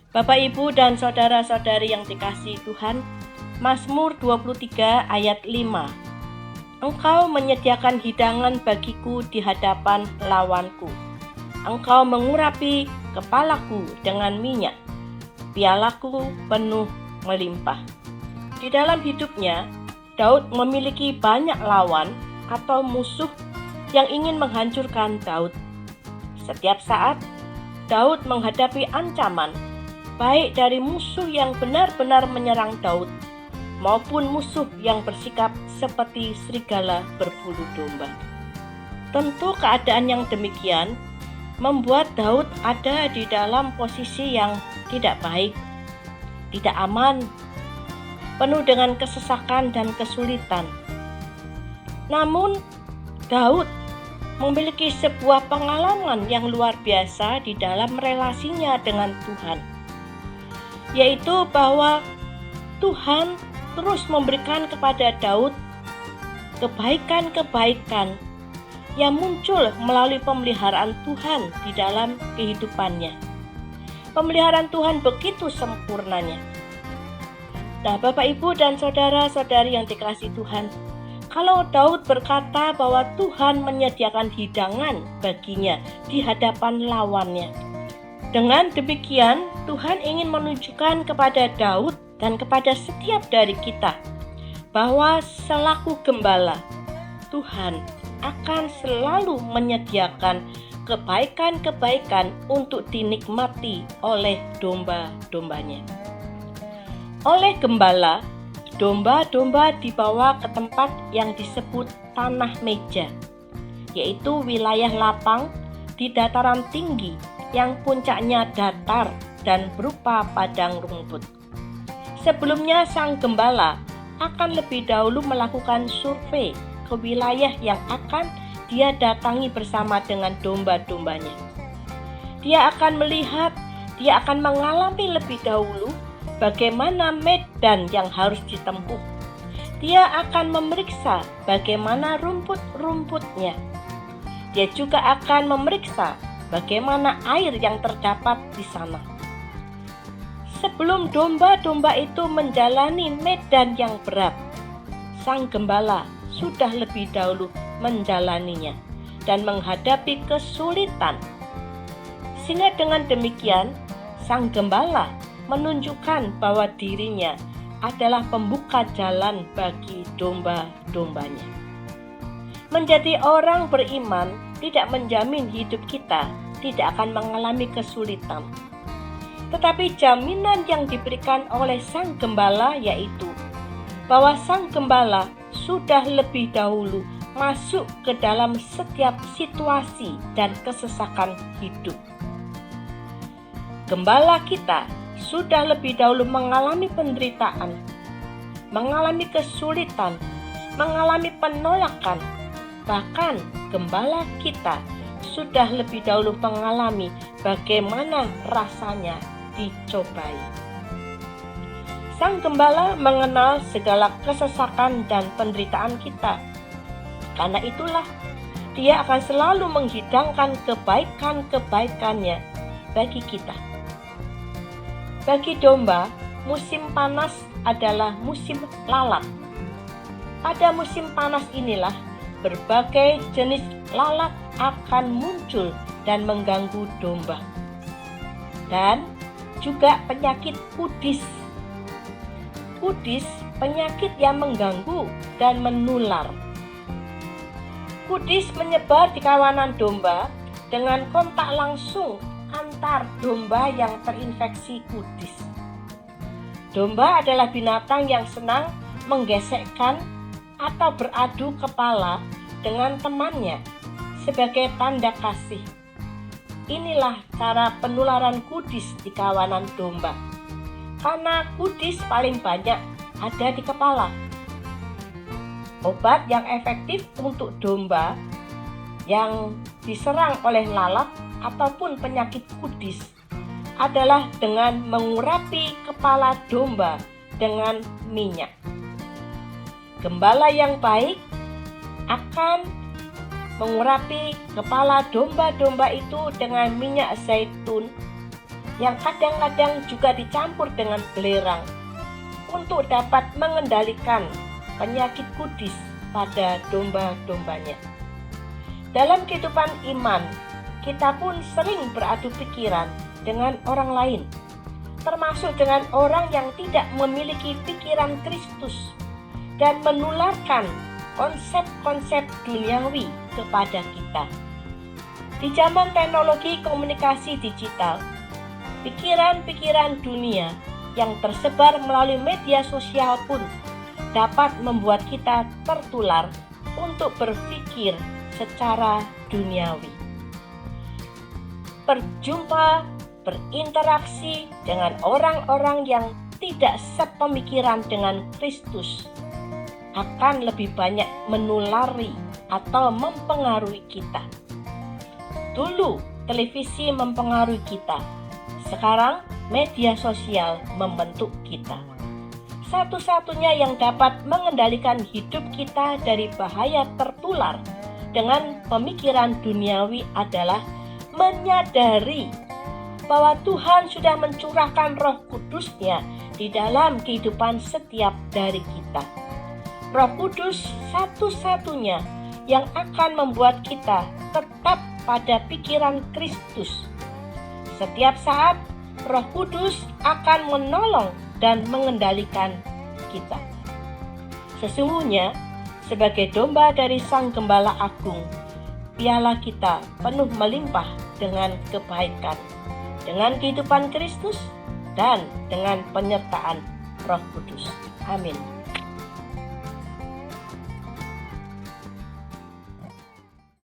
Bapak, Ibu, dan saudara-saudari yang dikasihi Tuhan, Mazmur 23 ayat 5. Engkau menyediakan hidangan bagiku di hadapan lawanku. Engkau mengurapi kepalaku dengan minyak. Pialaku penuh melimpah. Di dalam hidupnya, Daud memiliki banyak lawan atau musuh yang ingin menghancurkan Daud. Setiap saat, Daud menghadapi ancaman, baik dari musuh yang benar-benar menyerang Daud, maupun musuh yang bersikap seperti serigala berbulu domba. Tentu keadaan yang demikian membuat Daud ada di dalam posisi yang tidak baik, tidak aman, penuh dengan kesesakan dan kesulitan. Namun, Daud memiliki sebuah pengalaman yang luar biasa di dalam relasinya dengan Tuhan, yaitu bahwa Tuhan terus memberikan kepada Daud kebaikan-kebaikan yang muncul melalui pemeliharaan Tuhan di dalam kehidupannya. Pemeliharaan Tuhan begitu sempurnanya. Nah, Bapak, Ibu, dan saudara-saudari yang dikasihi Tuhan, kalau Daud berkata bahwa Tuhan menyediakan hidangan baginya di hadapan lawannya, dengan demikian Tuhan ingin menunjukkan kepada Daud dan kepada setiap dari kita bahwa selaku gembala, Tuhan akan selalu menyediakan kebaikan-kebaikan untuk dinikmati oleh domba-dombanya. Oleh gembala, domba-domba dibawa ke tempat yang disebut tanah meja, yaitu wilayah lapang di dataran tinggi yang puncaknya datar dan berupa padang rumput. Sebelumnya sang gembala akan lebih dahulu melakukan survei ke wilayah yang akan dia datangi bersama dengan domba-dombanya. Dia akan melihat, dia akan mengalami lebih dahulu bagaimana medan yang harus ditempuh. Dia akan memeriksa bagaimana rumput-rumputnya. Dia juga akan memeriksa bagaimana air yang terdapat di sana. Sebelum domba-domba itu menjalani medan yang berat, sang gembala sudah lebih dahulu menjalaninya dan menghadapi kesulitan. Sehingga dengan demikian, sang gembala menunjukkan bahwa dirinya adalah pembuka jalan bagi domba-dombanya. Menjadi orang beriman tidak menjamin hidup kita tidak akan mengalami kesulitan. Tetapi jaminan yang diberikan oleh sang gembala yaitu bahwa sang gembala sudah lebih dahulu masuk ke dalam setiap situasi dan kesesakan hidup. Gembala kita sudah lebih dahulu mengalami penderitaan, mengalami kesulitan, mengalami penolakan. Bahkan gembala kita sudah lebih dahulu mengalami bagaimana rasanya dicobai. Sang gembala mengenal segala kesesakan dan penderitaan kita. Karena itulah dia akan selalu menghidangkan kebaikan-kebaikannya bagi kita. Bagi domba, musim panas adalah musim lalat. Pada musim panas inilah berbagai jenis lalat akan muncul dan mengganggu domba. Dan juga penyakit kudis. Kudis, penyakit yang mengganggu dan menular. Kudis menyebar di kawanan domba dengan kontak langsung antar domba yang terinfeksi kudis. Domba adalah binatang yang senang menggesekkan atau beradu kepala dengan temannya sebagai tanda kasih. Inilah cara penularan kudis di kawanan domba. Karena kudis paling banyak ada di kepala. Obat yang efektif untuk domba yang diserang oleh lalat ataupun penyakit kudis adalah dengan mengurapi kepala domba dengan minyak. Gembala yang baik akan mengurapi kepala domba-domba itu dengan minyak zaitun yang kadang-kadang juga dicampur dengan belerang untuk dapat mengendalikan penyakit kudis pada domba-dombanya. Dalam kehidupan iman, kita pun sering beradu pikiran dengan orang lain, termasuk dengan orang yang tidak memiliki pikiran Kristus dan menularkan konsep-konsep duniawi kepada kita. Di zaman teknologi komunikasi digital, pikiran-pikiran dunia yang tersebar melalui media sosial pun dapat membuat kita tertular untuk berpikir secara duniawi. Berjumpa, berinteraksi dengan orang-orang yang tidak sepemikiran dengan Kristus akan lebih banyak menulari atau mempengaruhi kita. Dulu televisi mempengaruhi kita, sekarang media sosial membentuk kita. Satu-satunya yang dapat mengendalikan hidup kita dari bahaya tertular dengan pemikiran duniawi adalah menyadari bahwa Tuhan sudah mencurahkan Roh Kudus-Nya di dalam kehidupan setiap dari kita. Roh Kudus satu-satunya yang akan membuat kita tetap pada pikiran Kristus. Setiap saat, Roh Kudus akan menolong dan mengendalikan kita. Sesungguhnya, sebagai domba dari Sang Gembala Agung, piala kita penuh melimpah dengan kebaikan, dengan kehidupan Kristus, dan dengan penyertaan Roh Kudus. Amin.